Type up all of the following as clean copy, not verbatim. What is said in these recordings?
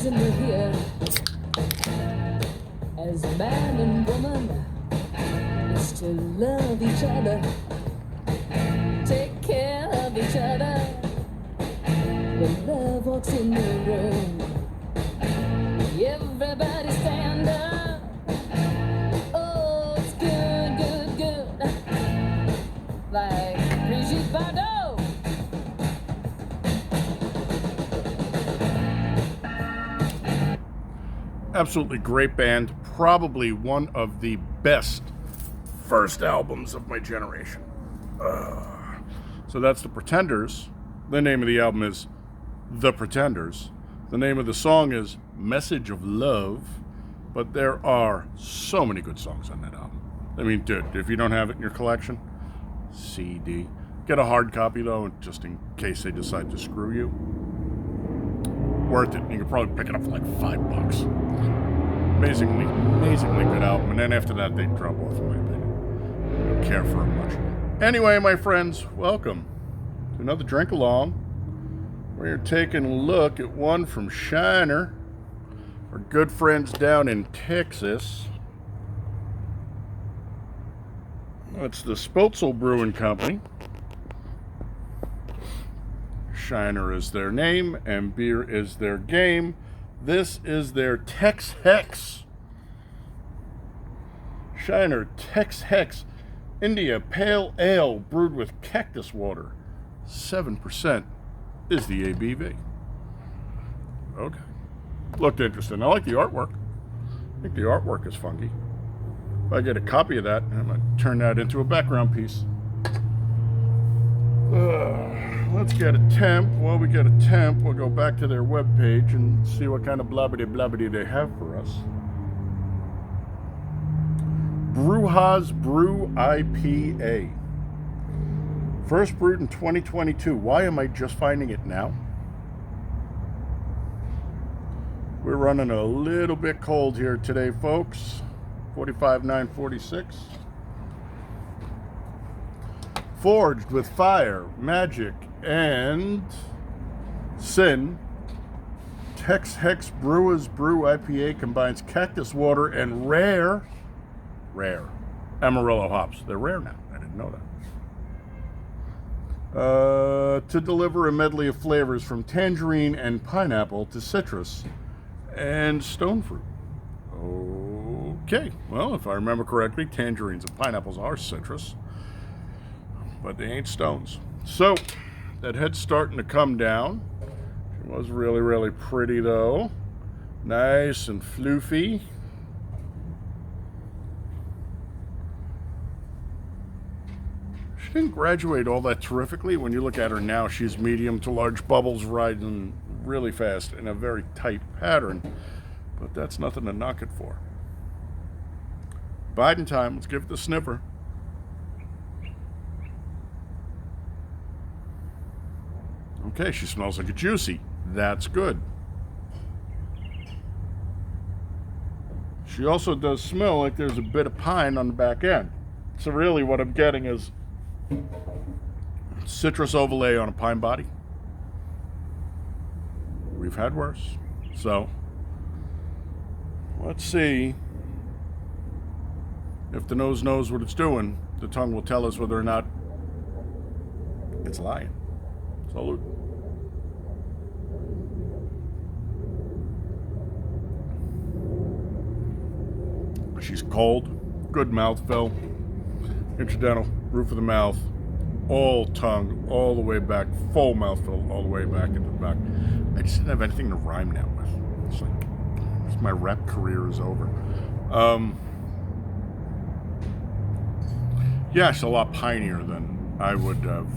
reason we're here as man and woman is to love each other, take care of each other. When love walks in the room, everybody stand up. Oh, it's good, good, good, like Brigitte Bardot. Absolutely great band. Probably one of the best first albums of my generation. So that's The Pretenders. The name of the album is The Pretenders. The name of the song is Message of Love. But there are so many good songs on that album. I mean, dude, if you don't have it in your collection, CD. Get a hard copy, though, just in case they decide to screw you. Worth it. You could probably pick it up for like $5. Amazingly good album. And then after that, they drop off, in my opinion. I don't care for it much. Anyway, my friends, welcome to another drink along. We're taking a look at one from Shiner, our good friends down in Texas. It's the spotzl-brewing company. Shiner is their name, and beer is their game. This is their Tex-Hex. Shiner Tex-Hex India Pale Ale brewed with cactus water. 7% is the ABV. Okay. Looked interesting. I like the artwork. I think the artwork is funky. If I get a copy of that, I'm going to turn that into a background piece. Let's get a temp. While we get a temp, we'll go back to their webpage and see what kind of blabbity they have for us. Brujas Brew IPA. First brewed in 2022. Why am I just finding it now? We're running a little bit cold here today, folks. 45,946. Forged with fire, magic, and sin, Tex-Hex Brujas Brew IPA combines cactus water and rare amarillo hops. They're rare now. I didn't know that. To deliver a medley of flavors from tangerine and pineapple to citrus and stone fruit. Okay, well, if I remember correctly, tangerines and pineapples are citrus, but they ain't stones. So, that head's starting to come down. She was really pretty, though. Nice and floofy. She didn't graduate all that terrifically. When you look at her now, she's medium to large bubbles riding really fast in a very tight pattern, but that's nothing to knock it for. Biding time. Let's give it the sniffer. Okay, she smells like a juicy. That's good. She also does smell like there's a bit of pine on the back end. So really what I'm getting is citrus overlay on a pine body. We've had worse. So, let's see if the nose knows what it's doing. The tongue will tell us whether or not it's lying. Salute. She's cold, good mouthfeel, incidental, roof of the mouth, all tongue, all the way back, full mouthfeel, all the way back into the back. I just didn't have anything to rhyme now with. It's like, my rap career is over. Yeah, she's a lot pinier than I would have.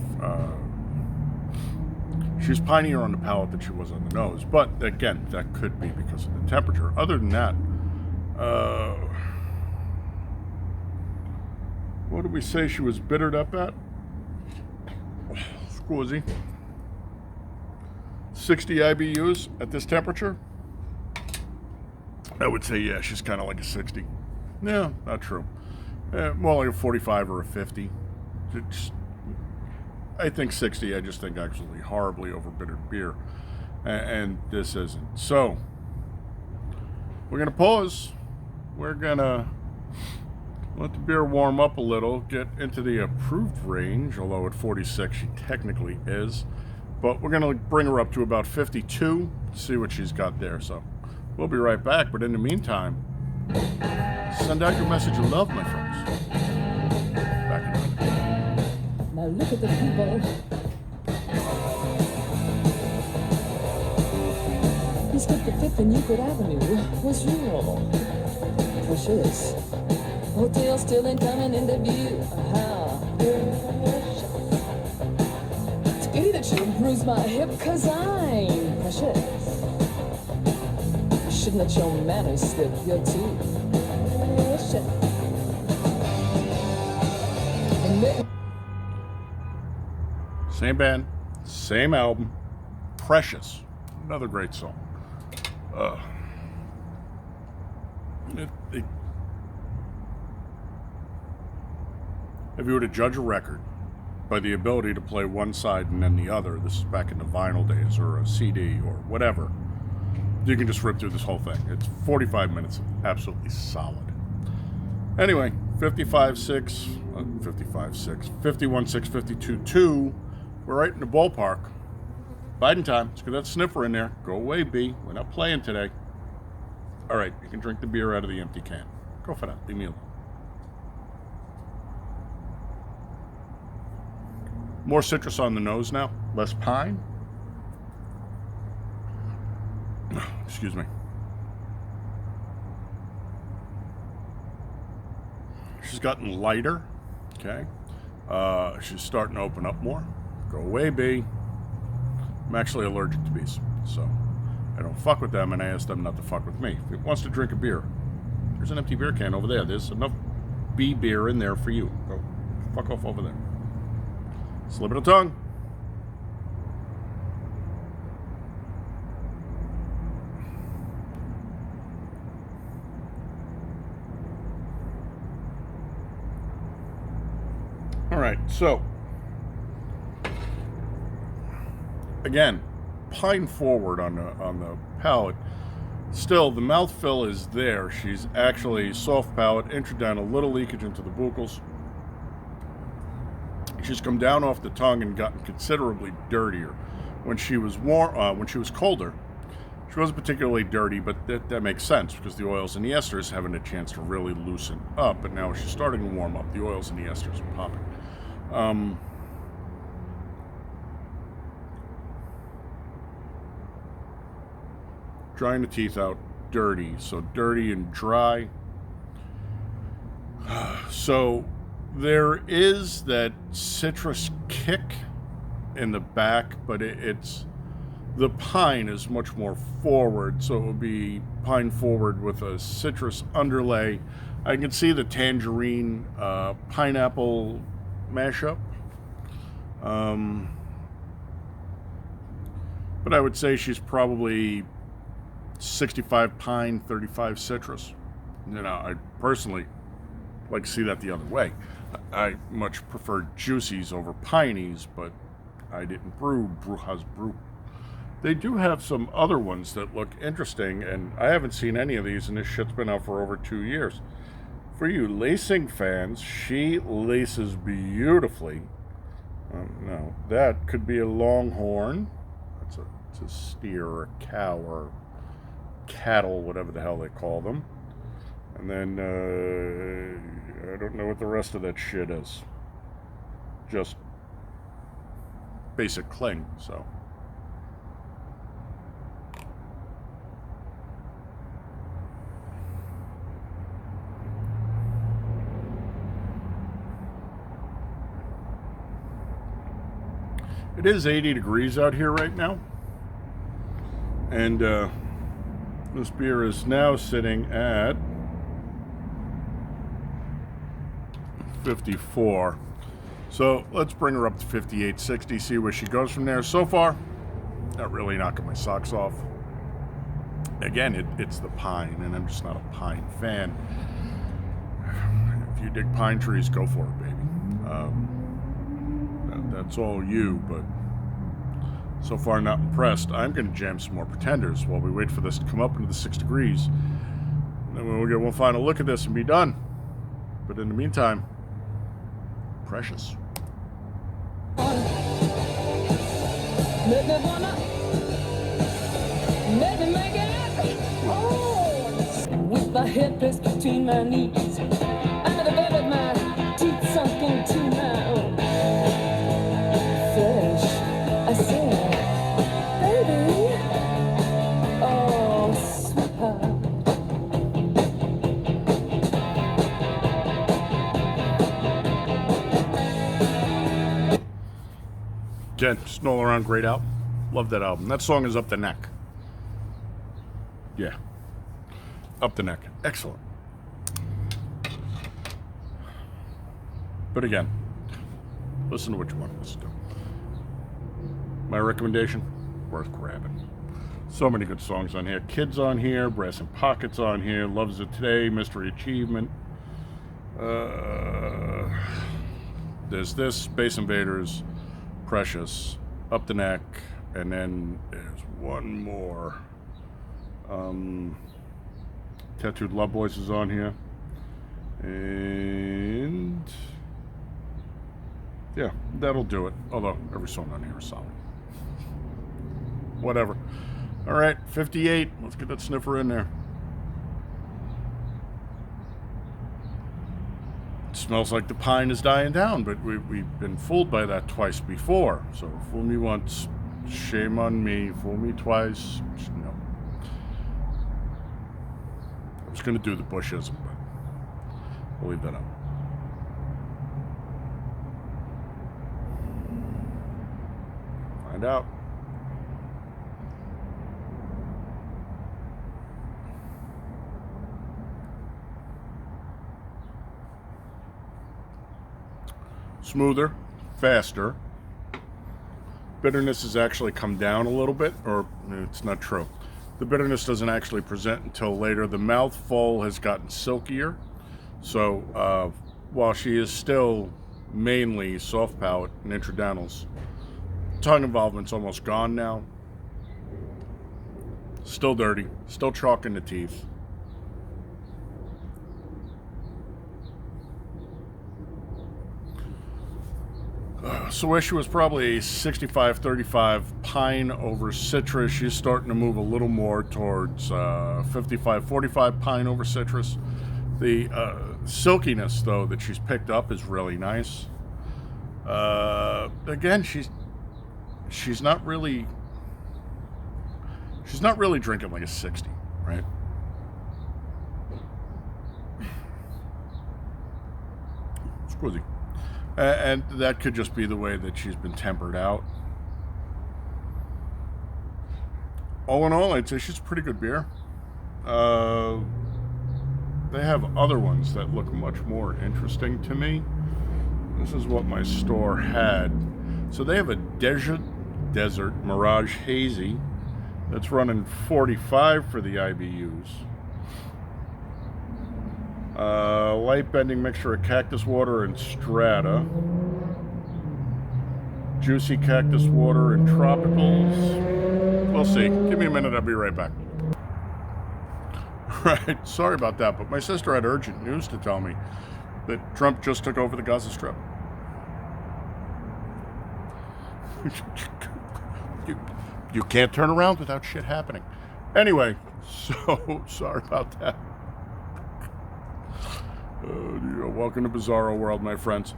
She's pinier on the palate than she was on the nose. But again, that could be because of the temperature. Other than that, what did we say she was bittered up at? Scusi. 60 IBUs at this temperature? I would say, yeah, she's kind of like a 60. No, not true. More like a 45 or a 50. I think 60, I just think actually horribly overbittered beer. And this isn't. So, we're gonna pause. We're gonna let the beer warm up a little, get into the approved range, although at 46 she technically is. But we're gonna bring her up to about 52, see what she's got there. So we'll be right back, but in the meantime, send out your message of love, my friends. Back in a minute. Now look at the people. He skipped the 5th and Euclid Avenue. Was real. Precious. Hotel still incoming in the view. It's pity that you bruised my hip, cause I'm precious. You shouldn't let your manners slip. You're too precious. Same band, same album, Precious. Another great song. If you were to judge a record by the ability to play one side and then the other, this is back in the vinyl days or a CD or whatever, you can just rip through this whole thing. It's 45 minutes of absolutely solid. Anyway, 55.6, 51.6, 52.2. We're right in the ballpark. Biden time. Let's get that sniffer in there. Go away, B. We're not playing today. All right, you can drink the beer out of the empty can. Go for that. Leave me alone. More citrus on the nose now. Less pine. Excuse me. She's gotten lighter. Okay. She's starting to open up more. Go away, B. I'm actually allergic to bees, so I don't fuck with them, and I ask them not to fuck with me. If he wants to drink a beer, there's an empty beer can over there. There's enough bee beer in there for you. Go fuck off over there. Slip of the tongue. All right, so again, pine forward on the palate. Still, the mouthfeel is there. She's actually soft palate, inching down, a little leakage into the buccals. She's come down off the tongue and gotten considerably dirtier. When she was when she was colder, she wasn't particularly dirty, but that makes sense because the oils and the esters having a chance to really loosen up. But now she's starting to warm up. The oils and the esters are popping. Drying the teeth out, dirty. So dirty and dry. So there is that citrus kick in the back, but it's the pine is much more forward, so it would be pine forward with a citrus underlay. I can see the tangerine pineapple mashup, but I would say she's probably 65 pine, 35 citrus. You know, I personally like to see that the other way. I much prefer juicies over pineys, but I didn't brew Brujas Brew. They do have some other ones that look interesting, and I haven't seen any of these, and this shit's been out for over 2 years. For you lacing fans, she laces beautifully. No, that could be a longhorn. It's a steer or a cow or cattle, whatever the hell they call them. And then, I don't know what the rest of that shit is. Just basic cling, so. It is 80 degrees out here right now. And this beer is now sitting at 54. So let's bring her up to 58, 60, see where she goes from there. So far, not really knocking my socks off. Again, it's the pine, and I'm just not a pine fan. If you dig pine trees, go for it, baby. That's all you, but so far not impressed. I'm going to jam some more Pretenders while we wait for this to come up into the 6 degrees. then we'll get one final look at this and be done. But in the meantime, precious. Make me wanna, make me make it happen. Oh, with my head pressed between my knees, under the bed with my teeth sunk into my own flesh. I said, baby, oh, sweetheart. Again, just an all-around great album. Love that album. That song is Up the Neck. Yeah. Up the Neck. Excellent. But again, listen to what you want to listen to. My recommendation, worth grabbing. So many good songs on here. Kids on here, Brass and Pockets on here, Loves It Today, Mystery Achievement. There's this, Space Invaders, Precious, Up the Neck, and then there's one more. Tattooed Love Boys is on here. And yeah, that'll do it. Although every song on here is solid. Whatever. All right, 58. Let's get that sniffer in there. It smells like the pine is dying down, but we've been fooled by that twice before. So fool me once, shame on me. Fool me twice, no. I was going to do the Bushism, but we'll leave that up. Find out. Smoother, faster. Bitterness has actually come down a little bit, or it's not true. The bitterness doesn't actually present until later. The mouthful has gotten silkier. So while she is still mainly soft palate and intradental, tongue involvement's almost gone now. Still dirty, still chalk in the teeth. Soisha was probably a 65-35 pine over citrus. She's starting to move a little more towards 55-45 pine over citrus. The silkiness, though, that she's picked up is really nice. Again, she's not really drinking like a 60, right? Squizzy. And that could just be the way that she's been tempered out. All in all, I'd say she's a pretty good beer. They have other ones that look much more interesting to me. This is what my store had. So they have a Desert Mirage Hazy that's running 45 for the IBUs. Light bending mixture of cactus water and strata. Juicy cactus water and tropicals. We'll see. Give me a minute, I'll be right back. Right, sorry about that, but my sister had urgent news to tell me that Trump just took over the Gaza Strip. You can't turn around without shit happening. Anyway, so sorry about that. Welcome to Bizarro World, my friends.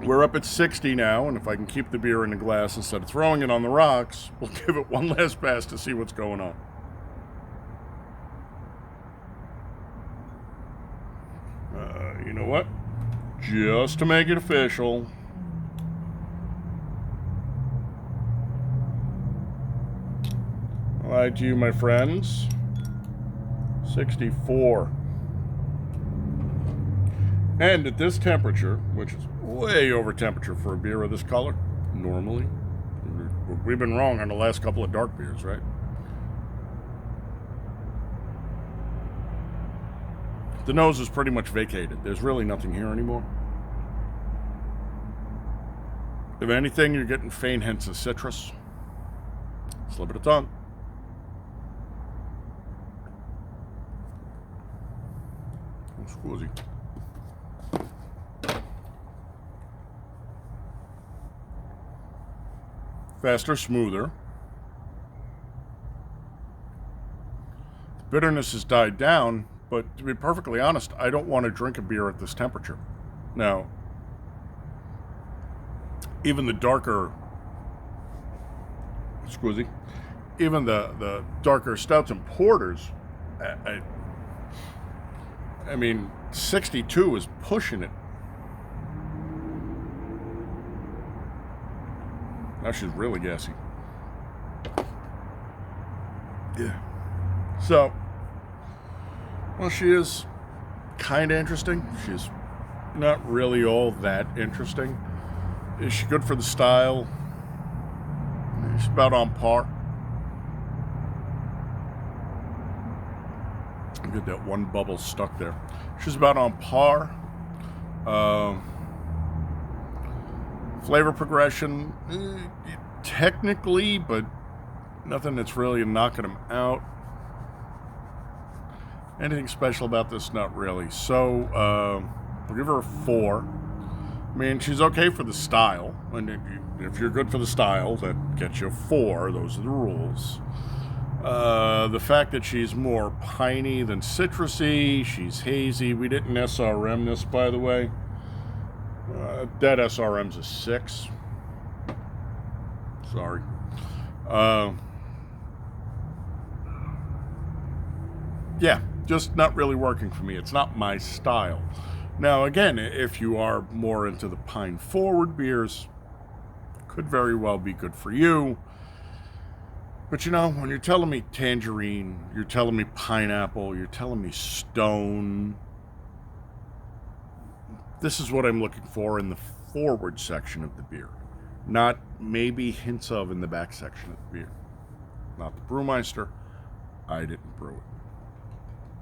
We're up at 60 now, and if I can keep the beer in the glass instead of throwing it on the rocks, we'll give it one last pass to see what's going on. You know what? Just to make it official. I lied to you, my friends. 64. And at this temperature, which is way over temperature for a beer of this color, normally, we've been wrong on the last couple of dark beers, right? The nose is pretty much vacated. There's really nothing here anymore. If anything, you're getting faint hints of citrus. Slip of the tongue. Woozy. Faster, smoother. The bitterness has died down, but to be perfectly honest, I don't want to drink a beer at this temperature. Now, even the darker, squizzy, even the darker stouts and porters, I mean, 62 is pushing it. Now she's really gassy. Yeah. So, well, she is kind of interesting. She's not really all that interesting. Is she good for the style? She's about on par. Get that one bubble stuck there. She's about on par. Flavor progression, technically, but nothing that's really knocking them out. Anything special about this? Not really. So, I'll give her a 4. I mean, she's okay for the style. And if you're good for the style, that gets you a 4. Those are the rules. The fact that she's more piney than citrusy, she's hazy. We didn't SRM this, by the way. That SRM's a 6. Sorry. Yeah, just not really working for me. It's not my style. Now, again, if you are more into the pine-forward beers, could very well be good for you. But you know, when you're telling me tangerine, you're telling me pineapple, you're telling me stone, this is what I'm looking for in the forward section of the beer. Not maybe hints of in the back section of the beer. Not the Brewmeister. I didn't brew it.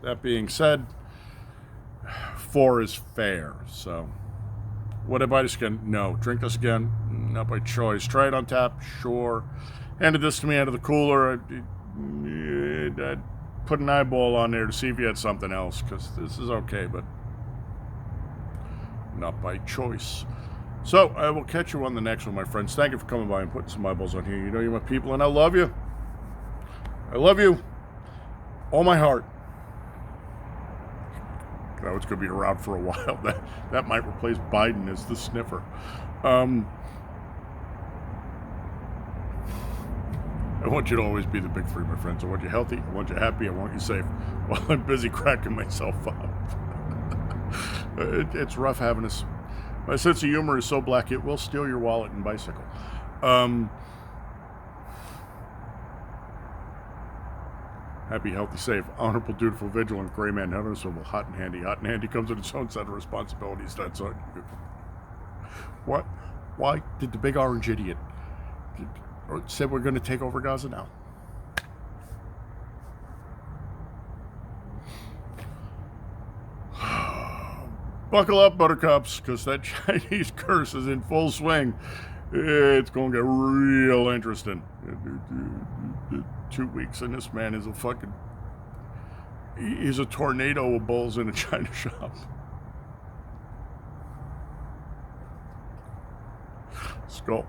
That being said, 4 is fair. So, would I buy this again? No. Drink this again? Not by choice. Try it on tap? Sure. Handed this to me out of the cooler. I'd put an eyeball on there to see if you had something else, because this is okay, but not by choice. So, I will catch you on the next one, my friends. Thank you for coming by and putting some eyeballs on here. You know you're my people, and I love you. I love you. All my heart. Now it's going to be around for a while. That might replace Biden as the sniffer. I want you to always be the big 3, my friends. I want you healthy. I want you happy. I want you safe. While I'm busy cracking myself up. It's rough having this. My sense of humor is so black it will steal your wallet and bicycle. Happy, healthy, safe, honorable, dutiful, vigilant, gray man, noticeable, hot and handy. Hot and handy comes with its own set of responsibilities. That's all. What? Why did the big orange idiot said we're going to take over Gaza now? Buckle up, buttercups, because that Chinese curse is in full swing. It's going to get real interesting. 2 weeks, and this man is a fucking... He's a tornado of balls in a China shop. Skal.